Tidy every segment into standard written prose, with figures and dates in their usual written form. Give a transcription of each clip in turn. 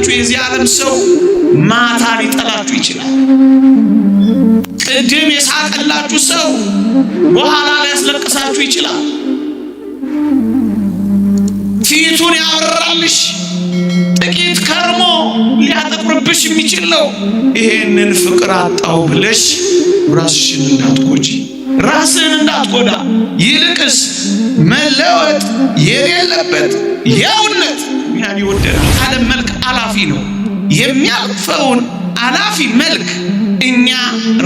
የሚወዳችሁ የዚህ ዓለም ሰው ማታ ሊጠላችሁ ይችላል። ቅድም የሳቀላችሁ ሰው በኋላ ሊያስለቅሳችሁ ይችላል። ፊቱን ያወራልሽ ጥቂት ከርሞ ሊያጠቁርብሽ የሚችል ነው። ይሄንን ፍቅር አጣው ብለሽ ራስሽን እንዳትጎጂ፣ ራስን እንዳትጎዳ። ይልቅስ መለወጥ የሌለበት የእውነት ያን ይወደዳል። ዓለም መልክ አላፊ ነው። የሚያልፈውን አላፊ መልክ እኛ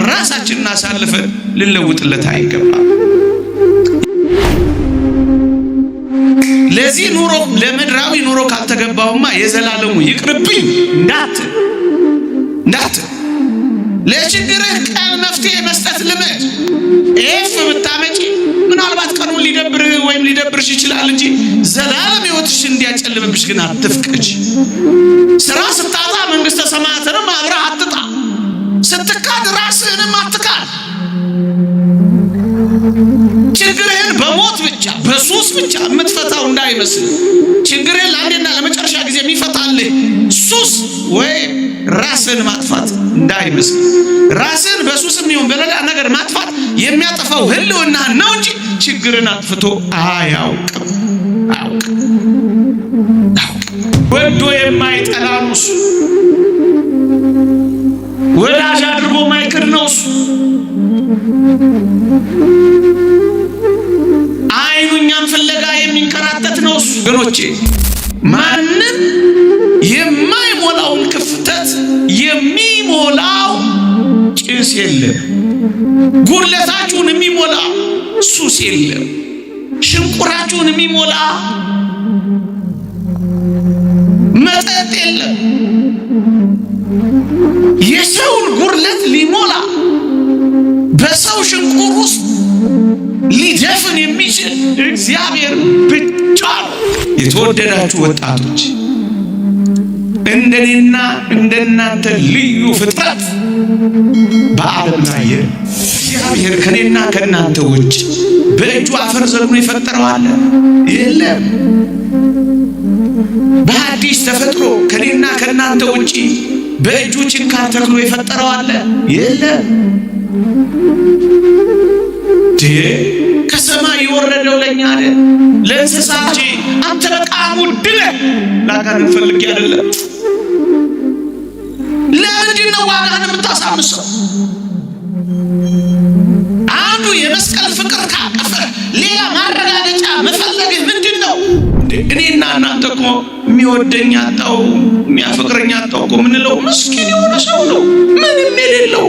ራሳችንን አሳልፈን ልንለውጥለት አይገባም። ለዚህ ኑሮ ለምድራዊ ኑሮ ካልተገባውማ የዘላለሙ ይቅርብኝ እንዳት ለችግርህ ቀን መፍትሄ መስጠት ልመድ። ኤፍ ብታመጪ ምናልባት ቀኑን ሊደብርህ ወይም ሊደብርሽ ይችላል እንጂ ዘላለም ሕይወትሽ እንዲያጨልምብሽ ግን አትፍቀጅ። ስራ ስታጣ መንግስተ ሰማያትንም አብረህ አትጣ። ስትካድ ራስህንም አትካድ። ችግርህን በሞት ብቻ በሱስ ብቻ የምትፈታው እንዳይመስል። ችግርህን ለአንዴና ለመጨረሻ ጊዜ የሚፈታልህ ሱስ ወይም ራስን ማጥፋት እንዳይመስል። ራስን በሱስም ይሁን በሌላ ነገር ማጥፋት የሚያጠፋው ህልውና ነው እንጂ ችግርን አጥፍቶ አያውቅም። ወዶ የማይጠላ ነው እሱ። ወዳጅ አድርጎ ማይክድ ነው እሱ። አይኑ እኛን ፍለጋ የሚንከራተት ነው እሱ። ወገኖቼ ማንም የማይሞላውን ክፍተት የሚሞላው ጭስ የለም። ጉድለታችሁን የሚሞላ ሱስ የለም። ሽንቁራችሁን የሚሞላ መጠጥ የለም። የሰውን ጉድለት ሊሞላ በሰው ሽንቁር ውስጥ ሊደፍን የሚችል እግዚአብሔር ብቻ ነው። የተወደዳችሁ ወጣቶች እንደኔና እንደናንተ ልዩ ፍጥረት በዓለም ላይ እግዚአብሔር ከኔና ከናንተ ውጭ በእጁ አፈር ዘርግቶ የፈጠረው አለ? የለም። በአዲስ ተፈጥሮ ከኔና ከናንተ ውጭ በእጁ ችንካር ተክሎ የፈጠረው አለ? የለም። ከሰማይ የወረደው ለኛ አይደል? ለእንስሳት አንተ በጣም ውድ ነህ ላጋን ፈልጌ አይደለም። ለምንድን ነው ዋጋህን የምታሳምሰው? አንዱ የመስቀል ፍቅር ካቀፈ ሌላ ማረጋገጫ መፈለግህ ምንድን ነው? እኔና እናንተ እኮ የሚወደኝ አጣው የሚያፈቅረኝ አጣው እኮ ምንለው ምስኪን የሆነ ሰው ነው፣ ምንም የሌለው።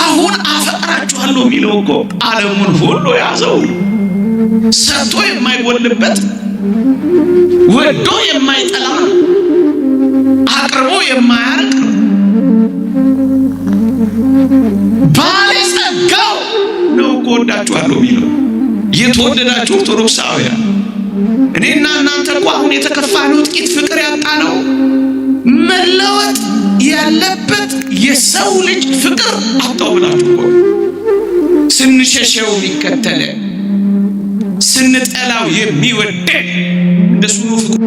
አሁን አፈቅራችኋለሁ የሚለው እኮ ዓለሙን ሁሉ ያዘው፣ ሰጥቶ የማይጎልበት፣ ወዶ የማይጠላ፣ አቅርቦ የማያርቅ ባለጸጋው ነው እኮ ወዳችኋለሁ የሚለው። የተወደዳችሁ ኦርቶዶክሳውያን እኔና እናንተ እኮ አሁን የተከፋነው ጥቂት ፍቅር ያጣነው መለወጥ ያለበት የሰው ልጅ ፍቅር አጣው ብላችሁ እኮ ስንሸሸው የሚከተለ ስንጠላው የሚወደድ እንደሱ ነው ፍቅር።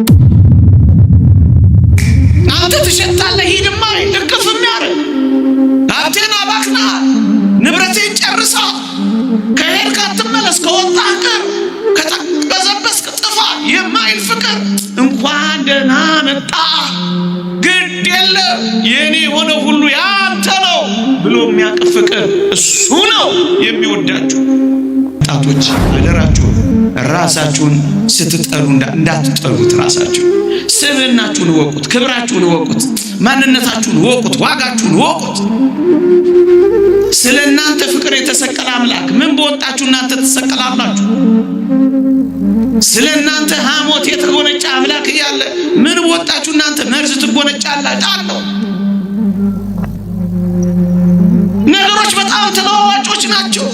አንተ ትሸታለህ ሂድማ ድርቅፍ የሚያደርግ ሀብቴን አባክና ንብረቴን ጨርሳ ከሄድክ አትመለስ ከወጣህ ቀር ከተበዘበስክ ጥፋ የማይል ፍቅር እንኳን ደህና መጣ ግድ የለም የኔ የሆነ ሁሉ ያንተ ነው ብሎ የሚያቅፍ ፍቅር እሱ ነው የሚወዳችሁ። ወጣቶች አደራችሁ ራሳችሁን ስትጠሉ እንዳትጠሉት። ራሳችሁን ስብዕናችሁን ወቁት፣ ክብራችሁን ወቁት፣ ማንነታችሁን ወቁት፣ ዋጋችሁን ወቁት። ስለ እናንተ ፍቅር የተሰቀለ አምላክ ምን በወጣችሁ እናንተ ተሰቀላላችሁ? ስለ እናንተ ሐሞት የተጎነጨ አምላክ እያለ ምን በወጣችሁ እናንተ መርዝ ትጎነጫላችሁ? ነገሮች በጣም ተለዋዋጮች ናቸው።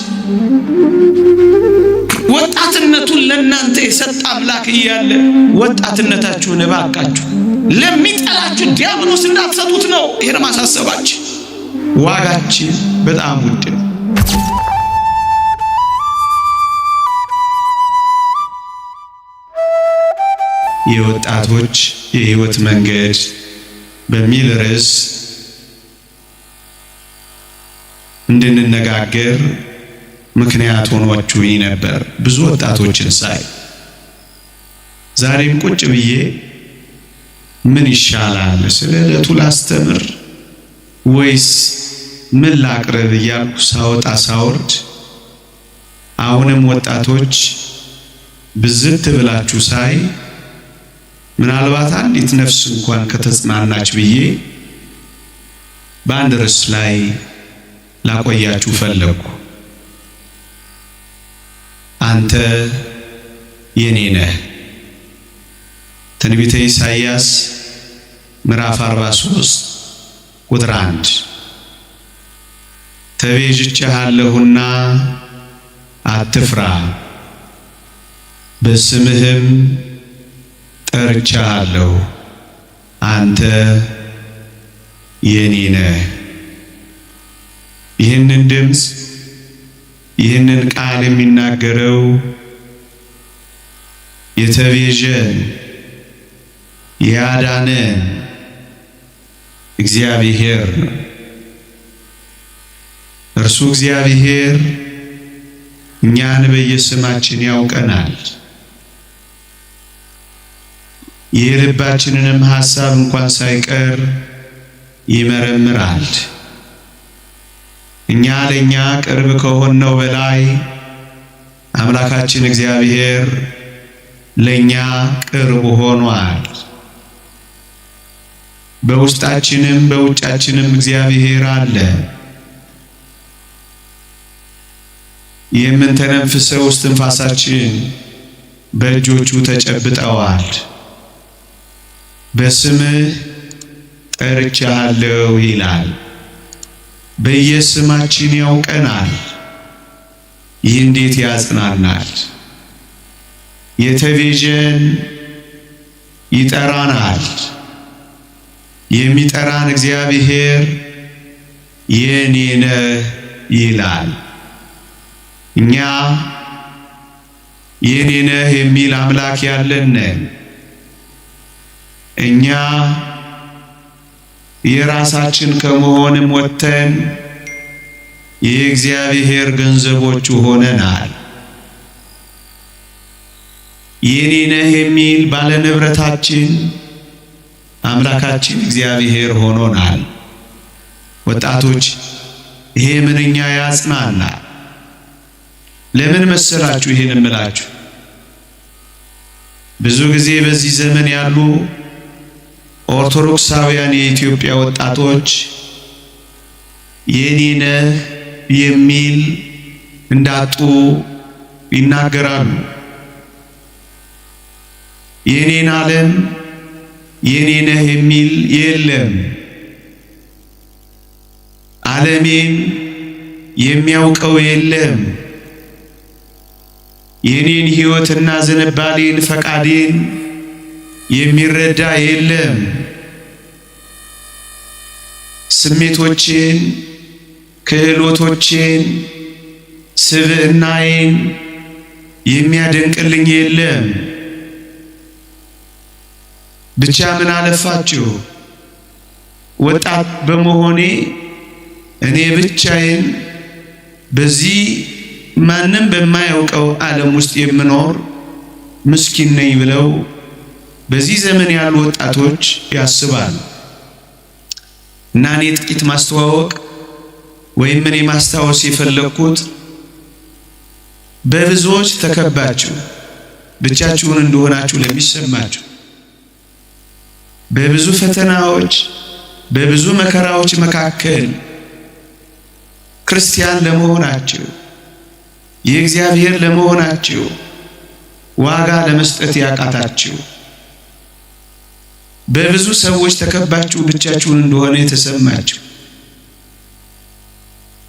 ወጣትነቱን ለእናንተ የሰጠ አምላክ እያለ ወጣትነታችሁን እባካችሁ ለሚጠላችሁ ዲያብሎስ እንዳትሰጡት ነው። ይሄን ማሳሰባችሁ። ዋጋችን በጣም ውድ ነው። የወጣቶች የህይወት መንገድ በሚል ርዕስ እንድንነጋገር ምክንያት ሆኗችሁኝ ነበር። ብዙ ወጣቶችን ሳይ ዛሬም ቁጭ ብዬ ምን ይሻላል፣ ስለ ዕለቱ ላስተምር ወይስ ምን ላቅርብ እያልኩ ሳወጣ ሳወርድ አሁንም ወጣቶች ብዝት ብላችሁ ሳይ ምናልባት አንዲት ነፍስ እንኳን ከተጽናናች ብዬ በአንድ ርዕስ ላይ ላቆያችሁ ፈለግኩ። አንተ የኔ ነህ። ትንቢተ ኢሳይያስ ምዕራፍ 43 ቁጥር 1 ተቤዥቼሃለሁና አትፍራ፣ በስምህም ጠርቼሃለሁ፣ አንተ የኔ ነህ። ይህንን ድምፅ ይህንን ቃል የሚናገረው የተቤዠን ያዳነን እግዚአብሔር ነው። እርሱ እግዚአብሔር እኛን በየስማችን ያውቀናል። የልባችንንም ሐሳብ እንኳን ሳይቀር ይመረምራል። እኛ ለኛ ቅርብ ከሆነው በላይ አምላካችን እግዚአብሔር ለኛ ቅርብ ሆኗል። በውስጣችንም በውጫችንም እግዚአብሔር አለ። የምንተነፍሰው እስትንፋሳችን በእጆቹ ተጨብጠዋል። በስምህ ጠርቼሃለሁ ይላል። በየስማችን ያውቀናል። ይህ እንዴት ያጽናናል! የተቤዠን ይጠራናል። የሚጠራን እግዚአብሔር የኔ ነህ ይላል። እኛ የኔ ነህ የሚል አምላክ ያለን ነን። እኛ የራሳችን ከመሆንም ወጥተን የእግዚአብሔር ገንዘቦቹ ሆነናል። የኔ ነህ የሚል ባለ ንብረታችን አምላካችን እግዚአብሔር ሆኖናል። ወጣቶች ይሄ ምንኛ ያጽናናል! ለምን መሰላችሁ ይሄን እምላችሁ? ብዙ ጊዜ በዚህ ዘመን ያሉ ኦርቶዶክሳውያን የኢትዮጵያ ወጣቶች የኔ ነህ የሚል እንዳጡ ይናገራሉ። የኔን ዓለም የኔ ነህ የሚል የለም። ዓለሜን የሚያውቀው የለም። የኔን ሕይወትና ዝንባሌን ፈቃዴን የሚረዳ የለም። ስሜቶቼን፣ ክህሎቶቼን፣ ስብዕናዬን የሚያደንቅልኝ የለም። ብቻ ምን አለፋችሁ ወጣት በመሆኔ እኔ ብቻዬን በዚህ ማንም በማያውቀው ዓለም ውስጥ የምኖር ምስኪን ነኝ ብለው በዚህ ዘመን ያሉ ወጣቶች ያስባሉ። እና እኔ ጥቂት ማስተዋወቅ ወይም እኔ ማስታወስ የፈለኩት በብዙዎች ተከባችሁ ብቻችሁን እንደሆናችሁ ለሚሰማችሁ በብዙ ፈተናዎች በብዙ መከራዎች መካከል ክርስቲያን ለመሆናችሁ የእግዚአብሔር ለመሆናችሁ ዋጋ ለመስጠት ያቃታችሁ በብዙ ሰዎች ተከባችሁ ብቻችሁን እንደሆነ የተሰማችሁ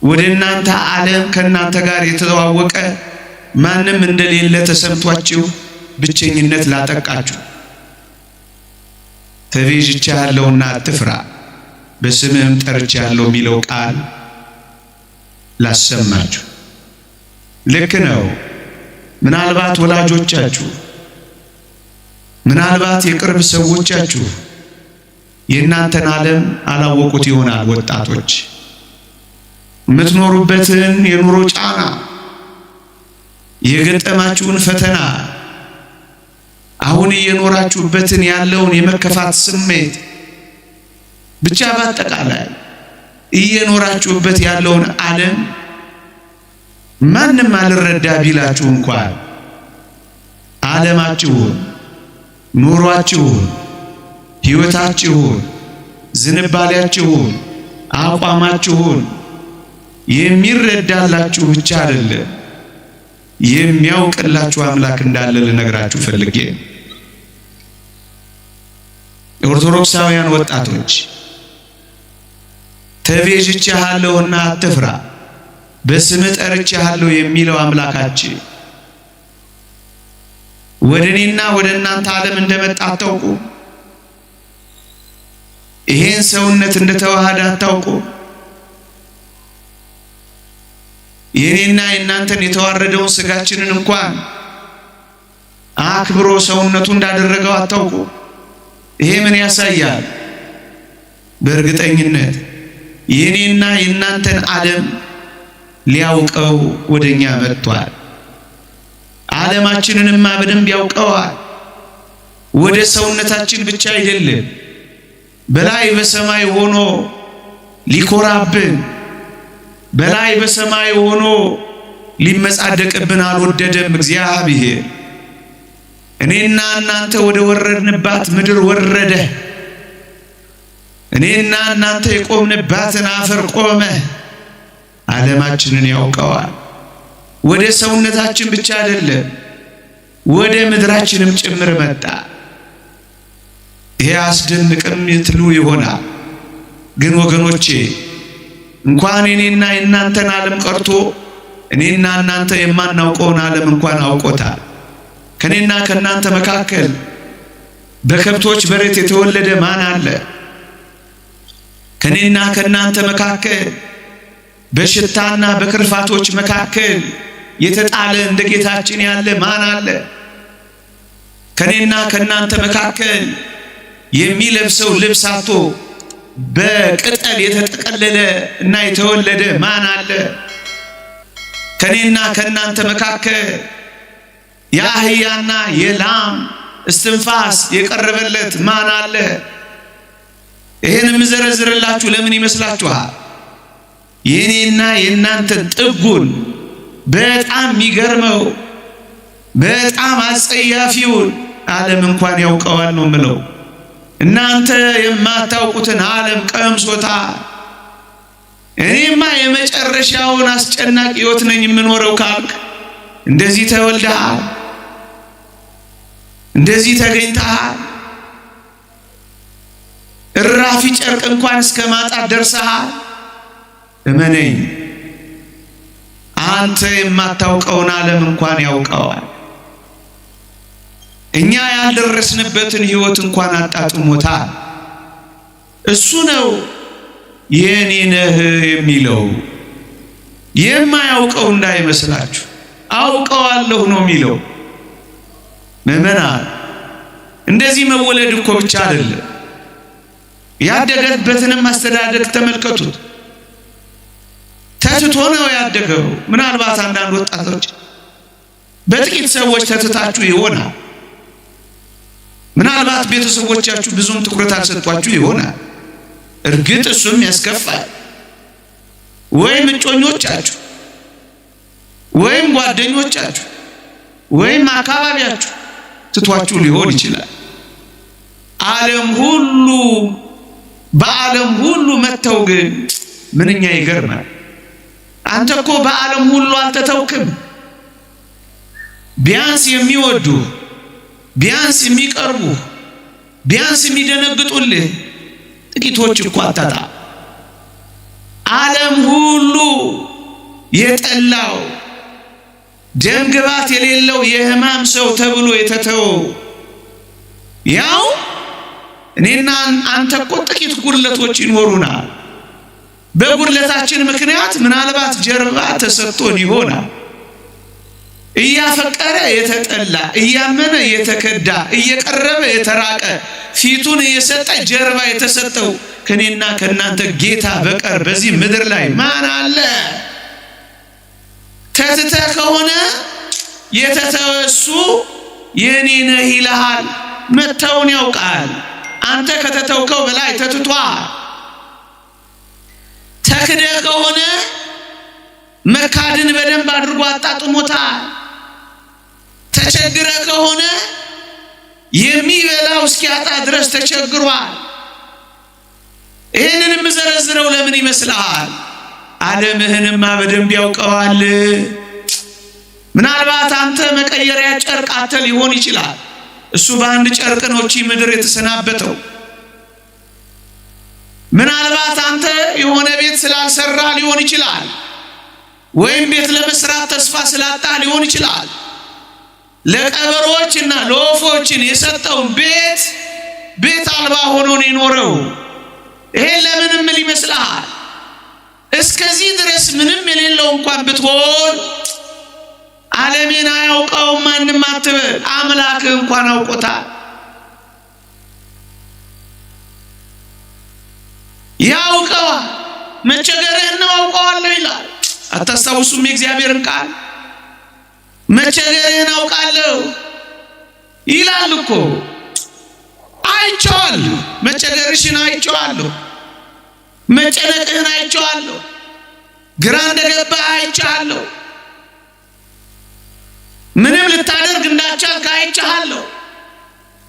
ወደ እናንተ ዓለም ከናንተ ጋር የተዋወቀ ማንም እንደሌለ ተሰምቷችሁ ብቸኝነት ላጠቃችሁ ተቤዥቼሃለሁና አትፍራ በስምህም ጠርቼሃለሁ የሚለው ቃል ላሰማችሁ። ልክ ነው። ምናልባት ወላጆቻችሁ ምናልባት የቅርብ ሰዎቻችሁ የእናንተን ዓለም አላወቁት ይሆናል። ወጣቶች የምትኖሩበትን የኑሮ ጫና፣ የገጠማችሁን ፈተና፣ አሁን እየኖራችሁበትን ያለውን የመከፋት ስሜት፣ ብቻ በአጠቃላይ እየኖራችሁበት ያለውን ዓለም ማንም አልረዳ ቢላችሁ እንኳን ዓለማችሁን፣ ኑሯችሁን፣ ሕይወታችሁን፣ ዝንባሌያችሁን፣ አቋማችሁን የሚረዳላችሁ ብቻ አይደለም የሚያውቅላችሁ አምላክ እንዳለ ልነግራችሁ ፈልጌ። ኦርቶዶክሳውያን ወጣቶች ተቤዥቼሃለሁና አትፍራ፣ በስምህ ጠርቼሃለሁ የሚለው አምላካችን ወደ እኔና ወደ እናንተ ዓለም እንደመጣ አታውቁ? ይሄን ሰውነት እንደተዋሃደ አታውቁ? የኔና የእናንተን የተዋረደውን ስጋችንን እንኳን አክብሮ ሰውነቱ እንዳደረገው አታውቁ? ይሄ ምን ያሳያል? በእርግጠኝነት የኔና የእናንተን ዓለም ሊያውቀው ወደኛ መጥቷል። ዓለማችንንማ በደንብ ያውቀዋል። ወደ ሰውነታችን ብቻ አይደለም፣ በላይ በሰማይ ሆኖ ሊኮራብን፣ በላይ በሰማይ ሆኖ ሊመጻደቅብን አልወደደም እግዚአብሔር። እኔና እናንተ ወደ ወረድንባት ምድር ወረደ። እኔና እናንተ የቆምንባትን አፈር ቆመ። ዓለማችንን ያውቀዋል። ወደ ሰውነታችን ብቻ አይደለም፣ ወደ ምድራችንም ጭምር መጣ። ይሄ አስደንቅም ትሉ ይሆናል። ግን ወገኖቼ እንኳን እኔና የእናንተን ዓለም ቀርቶ እኔና እናንተ የማናውቀውን ዓለም እንኳን አውቆታል። ከኔና ከእናንተ መካከል በከብቶች በረት የተወለደ ማን አለ? ከኔና ከእናንተ መካከል በሽታና በክርፋቶች መካከል የተጣለ እንደ ጌታችን ያለ ማን አለ? ከኔና ከእናንተ መካከል የሚለብሰው ልብስ አጥቶ በቅጠል የተጠቀለለ እና የተወለደ ማን አለ? ከኔና ከእናንተ መካከል የአህያና የላም እስትንፋስ የቀረበለት ማን አለ? ይሄን የምዘረዝርላችሁ ለምን ይመስላችኋል? የኔና የእናንተን ጥጉን በጣም የሚገርመው በጣም አጸያፊውን ዓለም እንኳን ያውቀዋል ነው የምለው። እናንተ የማታውቁትን ዓለም ቀምሶታል። እኔማ የመጨረሻውን አስጨናቂ ሕይወት ነኝ የምኖረው ካልክ እንደዚህ ተወልደሃል፣ እንደዚህ ተገኝተሃል፣ እራፊ ጨርቅ እንኳን እስከ ማጣት ደርሰሃል። እመነኝ፣ አንተ የማታውቀውን ዓለም እንኳን ያውቀዋል። እኛ ያልደረስንበትን ሕይወት እንኳን አጣጥሞታል። እሱ ነው የኔ ነህ የሚለው። የማያውቀው እንዳይመስላችሁ፣ አውቀዋለሁ ነው የሚለው። ምእመናን፣ እንደዚህ መወለድ እኮ ብቻ አይደለም፣ ያደገበትንም አስተዳደግ ተመልከቱት። ተትቶ ነው ያደገው። ምናልባት አንዳንድ ወጣቶች በጥቂት ሰዎች ተትታችሁ ይሆናል። ምናልባት ቤተሰቦቻችሁ ብዙም ትኩረት አልሰጧችሁ ይሆናል። እርግጥ እሱም ያስከፋል። ወይም እጮኞቻችሁ፣ ወይም ጓደኞቻችሁ፣ ወይም አካባቢያችሁ ትቷችሁ ሊሆን ይችላል። በዓለም ሁሉ መተው ግን ምንኛ ይገርማል። አንተ እኮ በዓለም ሁሉ አልተተውክም። ቢያንስ የሚወዱ፣ ቢያንስ የሚቀርቡ፣ ቢያንስ የሚደነግጡልህ ጥቂቶች እኮ አታጣ። ዓለም ሁሉ የጠላው ደም ግባት የሌለው የሕማም ሰው ተብሎ የተተወው ያው እኔና አንተ እኮ ጥቂት ጉድለቶች ይኖሩናል። በጉድለታችን ምክንያት ምናልባት ጀርባ ተሰጥቶን ይሆናል። እያፈቀረ የተጠላ እያመነ የተከዳ እየቀረበ የተራቀ ፊቱን እየሰጠ ጀርባ የተሰጠው ከኔና ከናንተ ጌታ በቀር በዚህ ምድር ላይ ማን አለ? ተትተህ ከሆነ የተተወሱ የኔ ነህ ይልሃል። መተውን ያውቃል። አንተ ከተተውከው በላይ ተትቷል። ተክደህ ከሆነ መካድን በደንብ አድርጎ አጣጥሞታል። ተቸግረህ ከሆነ የሚበላው እስኪያጣ ድረስ ተቸግሯል። ይህንን የምዘረዝረው ለምን ይመስልሃል? ዓለምህንማ በደንብ ያውቀዋል። ምናልባት አንተ መቀየሪያ ጨርቅ አተ ሊሆን ይችላል። እሱ በአንድ ጨርቅ ነው እቺ ምድር የተሰናበተው። ምናልባት አንተ የሆነ ቤት ስላልሰራ ሊሆን ይችላል። ወይም ቤት ለመስራት ተስፋ ስላጣ ሊሆን ይችላል። ለቀበሮችና ለወፎችን የሰጠውን ቤት አልባ ሆኖ ነው የኖረው። ይሄ ለምን ምን ይመስልሃል? እስከዚህ ድረስ ምንም የሌለው እንኳን ብትሆን ዓለምን አያውቀውም ማንም አትበል። አምላክ እንኳን አውቆታል። ያውቀዋል። መቸገርህን ነው አውቀዋለሁ ይላል። አታስታውሱም የእግዚአብሔርን ቃል? መቸገርህን አውቃለሁ ይላል እኮ። አይቼዋለሁ፣ መቸገርሽን አይቼዋለሁ፣ መጨነቅህን አይቼዋለሁ፣ ግራ እንደገባህ አይቼዋለሁ፣ ምንም ልታደርግ እንዳልቻልክ አይቼዋለሁ።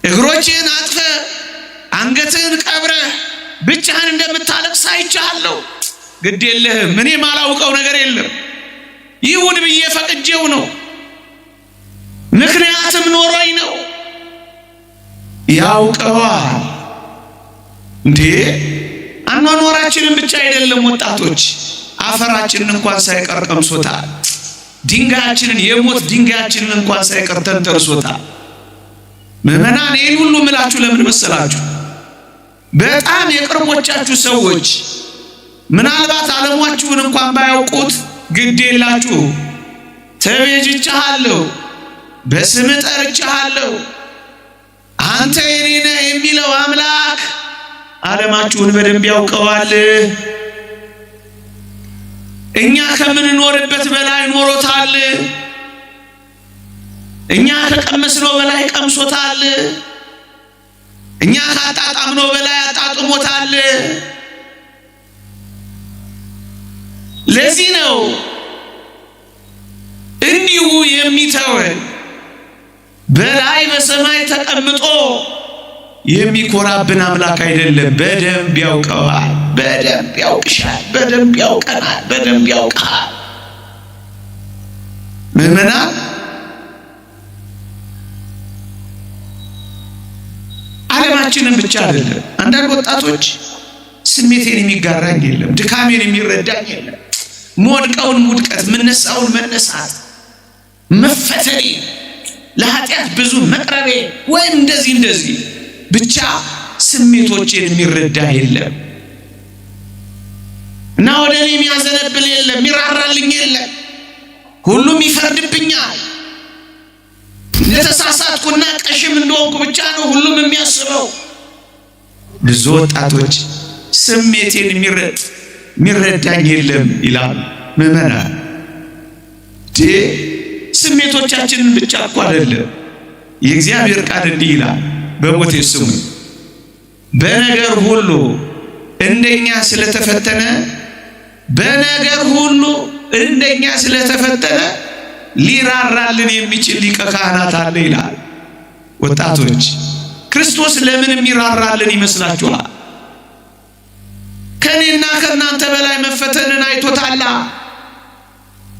እግሮችህን አጥፈህ አንገትህን ቀብረህ ብቻህን እንደምታለቅስ አይቼዋለሁ። ግድ የለህም፣ እኔ ማላውቀው ነገር የለም። ይሁን ብዬ ፈቅጄው ነው፣ ምክንያትም ኖሮኝ ነው። ያውቀዋል። እንዴ አኗኗራችንን ብቻ አይደለም ወጣቶች፣ አፈራችንን እንኳን ሳይቀር ቀምሶታል። ድንጋያችንን፣ የሞት ድንጋያችንን እንኳን ሳይቀር ተንተርሶታል። ምዕመናን ይህን ሁሉ ምላችሁ ለምን መሰላችሁ? በጣም የቅርቦቻችሁ ሰዎች ምናልባት ዓለማችሁን እንኳን ባያውቁት ግድ የላችሁ። ተቤዥቻለሁ፣ በስም ጠርቻለሁ፣ አንተ የኔ ነህ የሚለው አምላክ ዓለማችሁን በደንብ ያውቀዋል። እኛ ከምንኖርበት በላይ ኖሮታል። እኛ ከቀመስነው በላይ ቀምሶታል። እኛ ካጣጣምነው በላይ አጣጥሞታል። ለዚህ ነው እንዲሁ የሚተወን በላይ በሰማይ ተቀምጦ የሚኮራብን አምላክ አይደለም። በደንብ ያውቀዋል። በደንብ ያውቅሻል። በደንብ ያውቀናል። በደንብ ያውቃል። ምዕመናን ዓለማችንን ብቻ አይደለም። አንዳንድ ወጣቶች ስሜቴን የሚጋራኝ የለም፣ ድካሜን የሚረዳኝ የለም፣ ሞድቀውን ውድቀት፣ መነሳውን መነሳት፣ መፈተኔ፣ ለኃጢአት ብዙ መቅረቤ ወይም እንደዚህ ብቻ ስሜቶቼን የሚረዳ የለም እና ወደ እኔ የሚያዘነብል የለም፣ የሚራራልኝ የለም። ሁሉም ይፈርድብኛል። እንደተሳሳትኩና ቀሽም እንደሆንኩ ብቻ ነው ሁሉም የሚያስበው። ብዙ ወጣቶች ስሜቴን የሚረዳኝ የለም ይላሉ። ምዕመናን ስሜቶቻችንን ብቻ እኮ አይደለም፣ የእግዚአብሔር ቃል እንዲህ ይላል፣ በሞቴ ስሙ በነገር ሁሉ እንደኛ ስለተፈተነ በነገር ሁሉ እንደኛ ስለተፈተነ ሊራራልን የሚችል ሊቀ ካህናት አለ ይላል። ወጣቶች ክርስቶስ ለምን የሚራራልን ይመስላችኋል? ከኔና ከናንተ በላይ መፈተንን አይቶታል።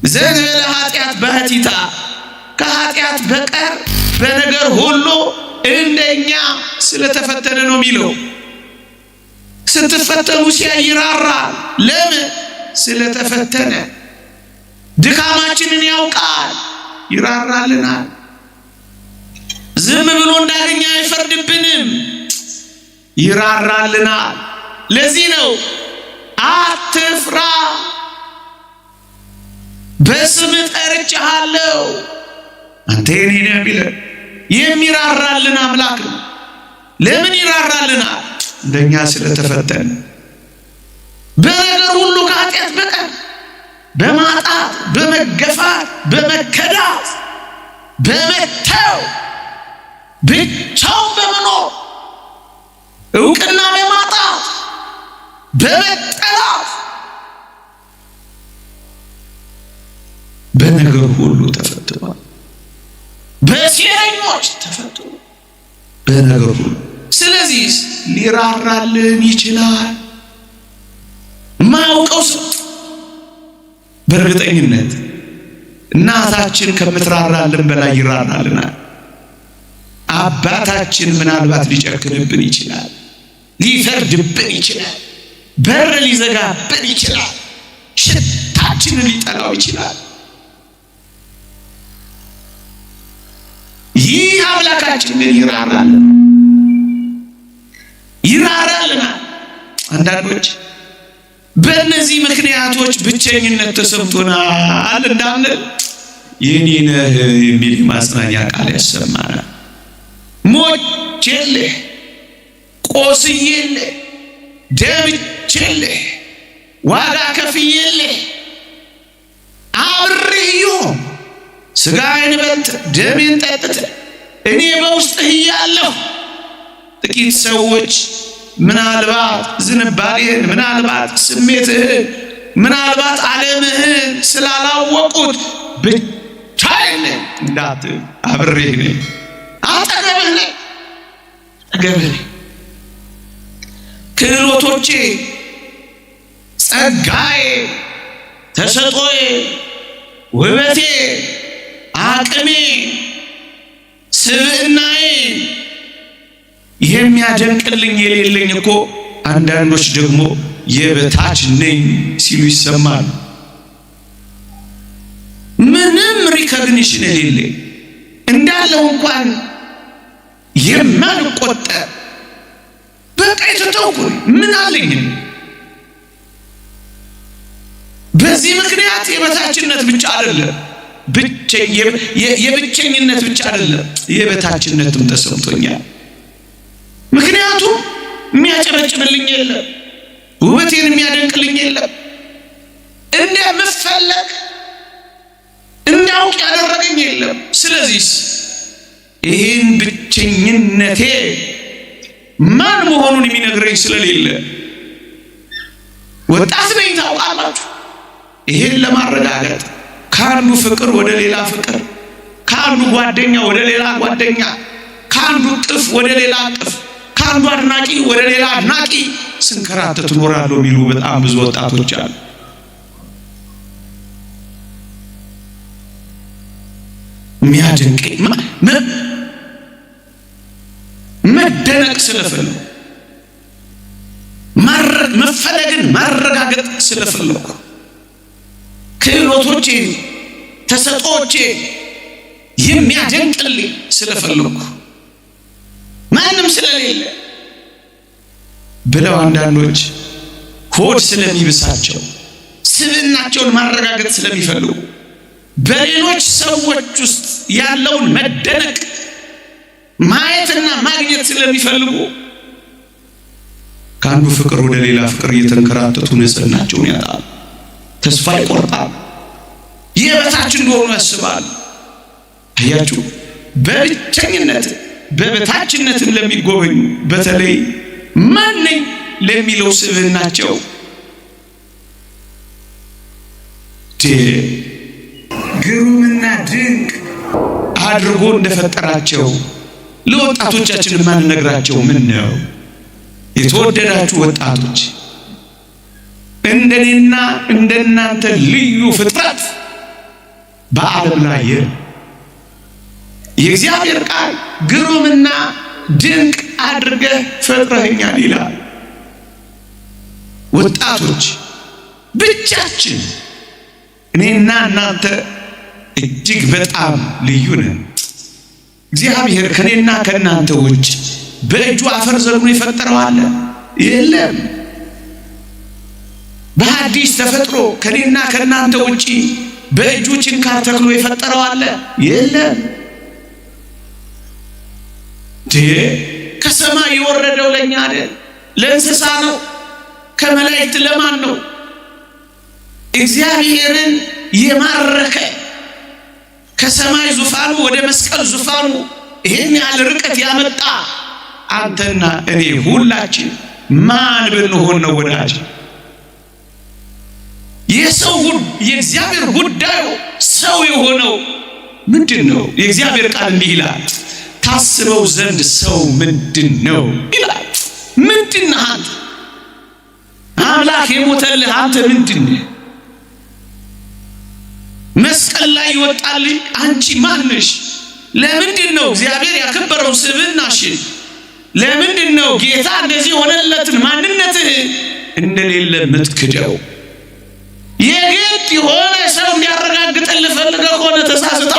ዘንበለ ኃጢአት ባህቲታ፣ ከኃጢአት በቀር በነገር ሁሉ እንደኛ ስለተፈተነ ነው የሚለው። ስትፈተኑ ሲያይራራ ለምን? ስለተፈተነ። ድካማችንን ያውቃል፣ ይራራልናል። ዝም ብሎ እንዳገኘ አይፈርድብንም፣ ይራራልናል። ለዚህ ነው አትፍራ፣ በስም ጠርቼሃለሁ፣ አንተ የኔ ነህ ቢለን የሚራራልን አምላክ ነው። ለምን ይራራልናል? እንደኛ ስለተፈተነ በነገር ሁሉ ከኃጢአት በቀር በማጣት በመገፋት በመከዳት በመተው ብቻውን በመኖር እውቅና በማጣት በመጠላት በነገር ሁሉ ተፈትኗል። በሴረኞች ተፈትኗል በነገር ሁሉ። ስለዚህ ሊራራልን ይችላል። ማውቀው ሰው በእርግጠኝነት እናታችን ከምትራራልን በላይ ይራራልናል። አባታችን ምናልባት ሊጨክንብን ይችላል፣ ሊፈርድብን ይችላል፣ በር ሊዘጋብን ይችላል፣ ሽታችንን ሊጠላው ይችላል። ይህ አምላካችን ግን ይራራልናል። አንዳንዶች በእነዚህ ምክንያቶች ብቸኝነት ተሰምቶናል እንዳንል የኔ ነህ የሚል ማጽናኛ ቃል ያሰማናል። ሞቼልህ፣ ቆስዬልህ፣ ደምቼልህ፣ ዋጋ ከፍዬልህ፣ አብሬህ ሥጋዬን በልተህ ደሜን ጠጥተህ እኔ በውስጥህ እያለሁ ጥቂት ሰዎች ምናልባት ዝንባሌህን፣ ምናልባት ስሜትህን፣ ምናልባት ዓለምህን ስላላወቁት ብቻዬን ነኝ እንዳትል አብሬህ ነኝ፣ አጠገብህ ነኝ፣ አጠገብህ ነኝ። ክህሎቶቼ፣ ጸጋዬ፣ ተሰጦዬ፣ ውበቴ፣ አቅሜ፣ ስብዕናዬ የሚያደንቅልኝ የሌለኝ እኮ አንዳንዶች ደግሞ የበታች ነኝ ሲሉ ይሰማሉ። ምንም ሪኮግኒሽን የሌለኝ እንዳለው እንኳን የማልቆጠር በቃ የተተውኩኝ ምን አለኝ? በዚህ ምክንያት የበታችነት ብቻ አይደለም፣ የብቸኝነት ብቻ አይደለም፣ የበታችነትም ተሰምቶኛል። ምክንያቱም የሚያጨበጭብልኝ የለም፣ ውበቴን የሚያደንቅልኝ የለም፣ እንደምፈለግ እንዳውቅ ያደረገኝ የለም። ስለዚህ ይህን ብቸኝነቴ ማን መሆኑን የሚነግረኝ ስለሌለ ወጣት ነኝ ታውቃላችሁ። ይህን ለማረጋገጥ ከአንዱ ፍቅር ወደ ሌላ ፍቅር፣ ከአንዱ ጓደኛ ወደ ሌላ ጓደኛ፣ ከአንዱ ጥፍ ወደ ሌላ ጥፍ፣ ከአንዱ አድናቂ ወደ ሌላ አድናቂ ስንከራተት እኖራለሁ የሚሉ በጣም ብዙ ወጣቶች አሉ። የሚያደንቀኝ መደነቅ ስለፈለኩ፣ መፈለግን ማረጋገጥ ስለፈለኩ፣ ክህሎቶቼ፣ ተሰጦቼ የሚያደንቅልኝ ስለፈለኩ ማንም ስለሌለ ብለው አንዳንዶች ሆድ ስለሚብሳቸው ስብዕናቸውን ማረጋገጥ ስለሚፈልጉ በሌሎች ሰዎች ውስጥ ያለውን መደነቅ ማየትና ማግኘት ስለሚፈልጉ ከአንዱ ፍቅር ወደ ሌላ ፍቅር እየተንከራተቱ ንጽህናቸውን ያጣሉ፣ ተስፋ ይቆርጣሉ፣ የበታች እንደሆኑ ያስባሉ። አያችሁ፣ በብቸኝነት በበታችነትን ለሚጎበኙ በተለይ ማን ነኝ ለሚለው ስብዕናቸው ግሩምና ድንቅ አድርጎ እንደፈጠራቸው ለወጣቶቻችን ማንነግራቸው ምን ነው? የተወደዳችሁ ወጣቶች፣ እንደኔና እንደናንተ ልዩ ፍጥረት በዓለም ላይ የእግዚአብሔር ቃል ግሩምና ድንቅ አድርገህ ፈጥረኸኛል ይላል። ወጣቶች ብቻችን እኔና እናንተ እጅግ በጣም ልዩ ነን። እግዚአብሔር ከኔና ከናንተ ውጭ በእጁ አፈር ዘግኖ የፈጠረው አለ? የለም። በአዲስ ተፈጥሮ ከኔና ከናንተ ውጭ በእጁ ችንካር ተክሎ የፈጠረው አለ? የለም። ከሰማይ የወረደው ለኛ አይደል? ለእንስሳ ነው? ከመላእክት ለማን ነው? እግዚአብሔርን የማረከ ከሰማይ ዙፋኑ ወደ መስቀል ዙፋኑ ይሄን ያህል ርቀት ያመጣ አንተና እኔ ሁላችን ማን ብንሆን ነው ወዳጅ? የእግዚአብሔር ጉዳዩ ሰው የሆነው ምንድነው? የእግዚአብሔር ቃል እንዲህ ይላል፣ ታስበው ዘንድ ሰው ምንድነው ይላል። ምንድነህ አንተ? አምላክ የሞተልህ አንተ ምንድነህ? መስቀል ላይ ይወጣልህ አንቺ ማንሽ? ለምንድነው እግዚአብሔር ያከበረው ስብዕናሽን? ለምንድነው ጌታ እንደዚህ ሆነለትን ማንነትህ እንደሌለ ምትክደው? የግድ የሆነ ሰው እንዲያረጋግጥልህ ፈልገህ ከሆነ ተሳስታ።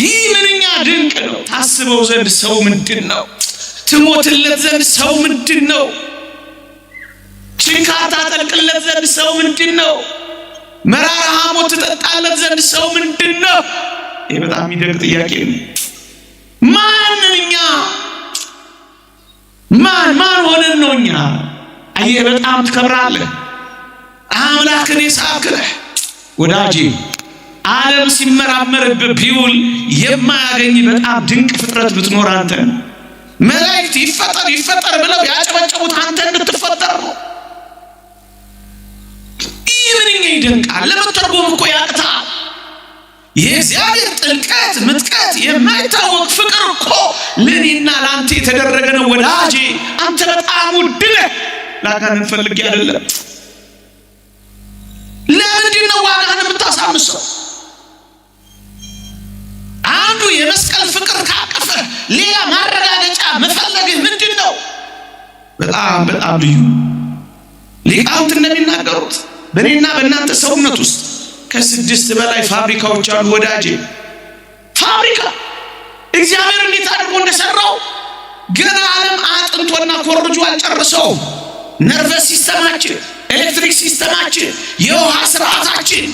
ይህ ምንኛ ድንቅ ነው! ታስበው ዘንድ ሰው ምንድነው? ትሞትለት ዘንድ ሰው ምንድነው? ችንካር ታጠልቅለት ዘንድ ሰው ምንድነው? መራራ ሐሞት ትጠጣለት ዘንድ ሰው ምንድነው? ይህ በጣም የሚደንቅ ጥያቄ ነው። ማንኛ ማን ሆነን ነው እኛ? አየህ በጣም ትከብራለህ። አምላክን የሳብክነህ ወዳጄ። ዓለም ሲመራመርብህ ቢውል የማያገኝ በጣም ድንቅ ፍጥረት ብትኖር አንተ ነው። መላእክት ይፈጠር ብለው ያጨበጨቡት አንተ እንድትፈጠር ነው። ይህ ምንኛ ይደንቃል! ለመተርጎም እኮ ያቅታል። የእግዚአብሔር ጥልቀት ምጥቀት የማይታወቅ ፍቅር እኮ ለኔና ለአንተ የተደረገ ነው ወዳጄ። አንተ በጣም ውድ ነህ። ላጋንን ፈልጌ አይደለም። ለምንድነው ዋጋህን የምታሳምሰው? አንዱ የመስቀል ፍቅር ካቀፈ ሌላ ማረጋገጫ መፈለግህ ምንድነው? በጣም ልዩ። ሊቃውንት እንደሚናገሩት በእኔና በእናንተ ሰውነት ውስጥ ከ6 በላይ ፋብሪካዎች አሉ ወዳጄ። ፋብሪካ እግዚአብሔር እንዴት አድርጎ እንደሰራው ገና ዓለም አጥንቶና ኮርጆ አልጨረሰውም። ነርቨስ ሲስተማችን፣ ኤሌክትሪክ ሲስተማችን፣ የውሃ ስርዓታችን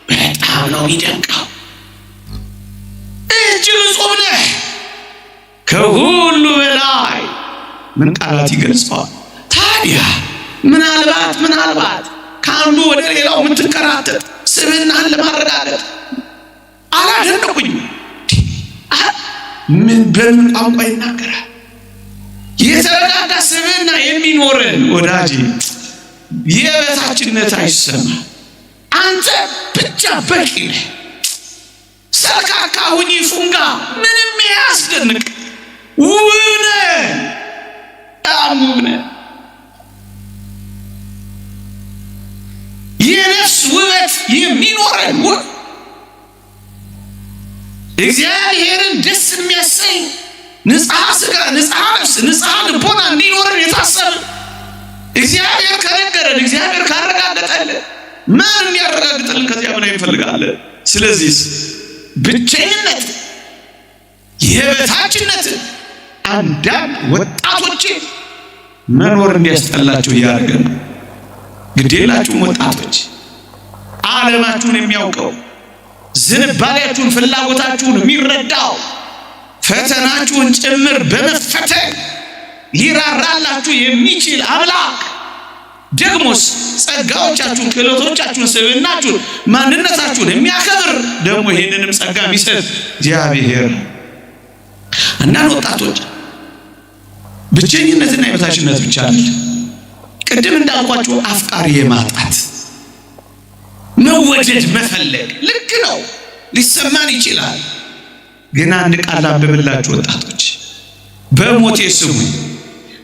በጣም ነው የሚደንቀው። እጅግ ንጹህ ነህ። ከሁሉ በላይ ምን ቃላት ይገልጸዋል? ታዲያ ምናልባት ከአንዱ ወደ ሌላው የምትንከራተት ስብዕናህን ለማረጋገጥ አላደነቁኝም። በምን ቋንቋ ይናገራል? የተረጋጋ ስብዕና የሚኖረን ወዳጄ የበታችነት አይሰማ። አንተ ብቻ በቂ ነህ። ሰልካካ ሁኚ ፉንጋ ምንም ያስደንቅ ውብ ነህ። በጣም ውብ ነህ። የነፍስ ውበት የሚኖረን እግዚአብሔርን ደስ የሚያሰኝ ንጽሐ ሥጋ፣ ንጽሐ ነፍስ፣ ንጽሐ ልቦና እንዲኖረን የታሰበ እግዚአብሔር ከነገረን፣ እግዚአብሔር ካረጋገጠልን ማን እንዲያረጋግጥልን ከዚያ በላይ እንፈልጋለን? ስለዚህ ብቸኝነት፣ የበታችነት አንዳንድ ወጣቶች መኖር እንዲያስጠላቸው እያደረገ ነው። ግዴላችሁም ወጣቶች፣ ዓለማችሁን የሚያውቀው ዝንባሌያችሁን፣ ፍላጎታችሁን የሚረዳው ፈተናችሁን ጭምር በመፈተን ሊራራላችሁ የሚችል አምላክ ደግሞስ ጸጋዎቻችሁን፣ ክህሎቶቻችሁን፣ ስብዕናችሁን፣ ማንነታችሁን የሚያከብር ደግሞ ይህንንም ጸጋ የሚሰጥ እግዚአብሔር። አንዳንድ ወጣቶች ብቸኝነትና የበታችነት ብቻ አይደለም፣ ቅድም እንዳልኳችሁ አፍቃሪ የማጣት መወደድ መፈለግ ልክ ነው፣ ሊሰማን ይችላል። ግን አንድ ቃል አንብብላችሁ ወጣቶች፣ በሞቴ ስሙኝ።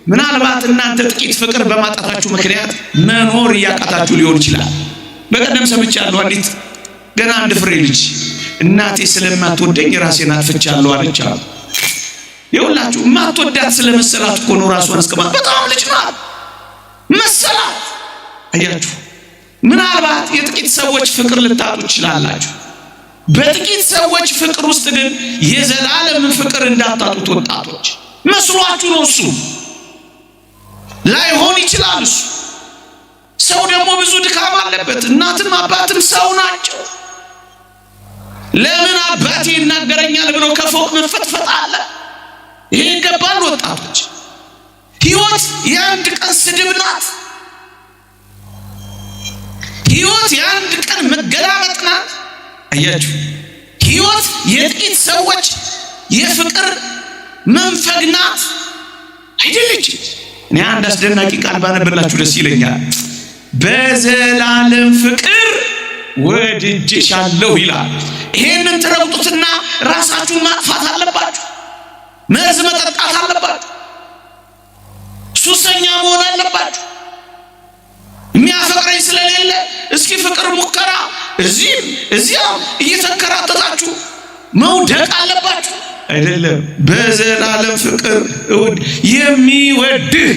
ምናልባት እናንተ ጥቂት ፍቅር በማጣታችሁ ምክንያት መኖር እያቃታችሁ ሊሆን ይችላል። በቀደም ሰምቻለሁ፣ አንዲት ገና አንድ ፍሬ ልጅ እናቴ ስለማትወደኝ ራሴን አጥፍቻለሁ አለች አሉ። ይኸውላችሁ ማትወዳት ስለመሰላት እኮ ነው ራሷን አስቀማጥ። በጣም ልጅ ናት መሰላት። አያችሁ፣ ምናልባት የጥቂት ሰዎች ፍቅር ልታጡ ትችላላችሁ። በጥቂት ሰዎች ፍቅር ውስጥ ግን የዘላለም ፍቅር እንዳታጡት ወጣቶች። መስሏችሁ ነው፣ እሱ ላይሆን ይችላል። እሱ ሰው ደግሞ ብዙ ድካም አለበት። እናትም አባትም ሰው ናቸው። ለምን አባቴ ይናገረኛል ብሎ ከፎቅ መፈትፈት አለ። ይሄ ይገባል ወጣቶች። ሕይወት የአንድ ቀን ስድብ ናት። ሕይወት የአንድ ቀን መገላመጥ ናት። አያችሁ፣ ሕይወት የጥቂት ሰዎች የፍቅር መንፈግ ናት አይደለች። እኔ አንድ አስደናቂ ቃል ባነብላችሁ ደስ ይለኛል። በዘላለም ፍቅር ወድጄሻለሁ ይላል። ይሄንን ትረግጡትና ራሳችሁን ማጥፋት አለባችሁ። መርዝ መጠጣት አለባችሁ። ሱሰኛ መሆን አለባችሁ። የሚያፈቅረኝ ስለሌለ እስኪ ፍቅር ሙከራ እዚያም እየተከራተታችሁ መውደቅ አለባችሁ አይደለም። በዘላለም ፍቅር የሚወድህ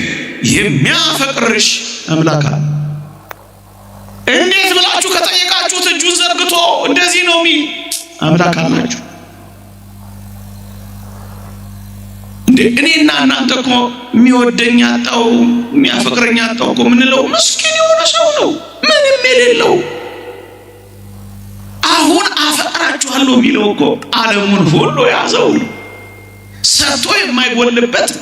የሚያፈቅርሽ አምላክ አለ። እንዴት ብላችሁ ከጠየቃችሁት እጁን ዘርግቶ እንደዚህ ነው የሚል አምላክ አላችሁ። እኔና እናንተ እኮ የሚወደኝ አጣው የሚያፈቅረኝ አጣው እኮ ምንለው ምስኪን የሆነ ሰው ነው፣ ምንም የሌለው። አሁን አፈቅራችኋለሁ የሚለው እኮ ዓለሙን ሁሉ ያዘው፣ ሰጥቶ የማይጎልበት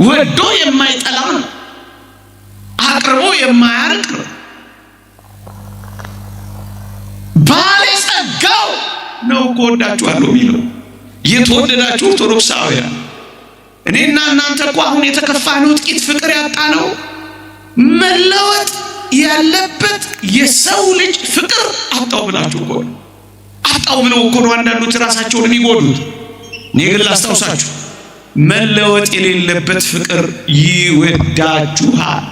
ወዶ የማይጠላ ነው፣ አቅርቦ የማያርቅ ነው። ባለጸጋው ነው እኮ ወዳችኋለሁ የሚለው። የተወደዳችሁ ኦርቶዶክሳውያን እኔና እናንተ እኮ አሁን የተከፋነው ጥቂት ፍቅር ያጣነው መለወጥ ያለበት የሰው ልጅ ፍቅር አጣው ብላችሁ እኮ አጣው ብለው እኮ ነው አንዳንዶች ራሳቸውን የሚጎዱት። እኔ ግን ላስታውሳችሁ መለወጥ የሌለበት ፍቅር ይወዳችኋል።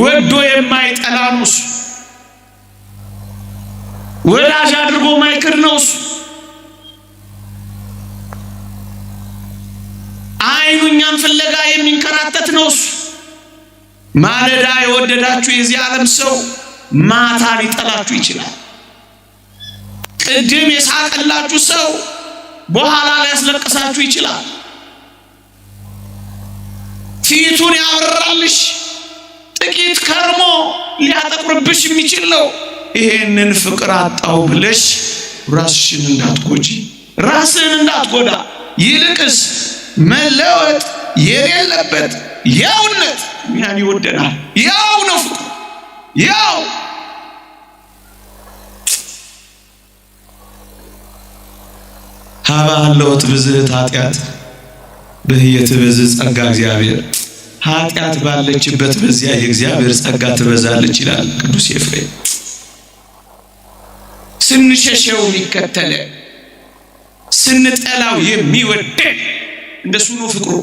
ወዶ የማይጠላ ነው እሱ። ወላጅ አድርጎ ማይክር ነው እሱ። አይኑኛም ፍለጋ የሚንከራተት ነው እሱ። ማለዳ የወደዳችሁ የዚህ ዓለም ሰው ማታ ሊጠላችሁ ይችላል። ቅድም የሳቀላችሁ ሰው በኋላ ሊያስለቅሳችሁ ይችላል። ፊቱን ያወራልሽ ጥቂት ከርሞ ሊያጠቁርብሽ የሚችል ነው። ይሄንን ፍቅር አጣው ብለሽ ራስሽን እንዳትጎጂ፣ ራስን እንዳትጎዳ። ይልቅስ መለወጥ የሌለበት ያውነት ያን ይወደናል። ያው ነው ፍቅር ያው ሀባለውት ብዝት ኃጢአት በህየት ብዝት ጸጋ እግዚአብሔር። ኃጢአት ባለችበት በዚያ የእግዚአብሔር ጸጋ ትበዛለች ይላል ቅዱስ ኤፍሬም። ስንሸሸው የሚከተለ ስንጠላው የሚወደድ እንደሱ ነው ፍቅሩ።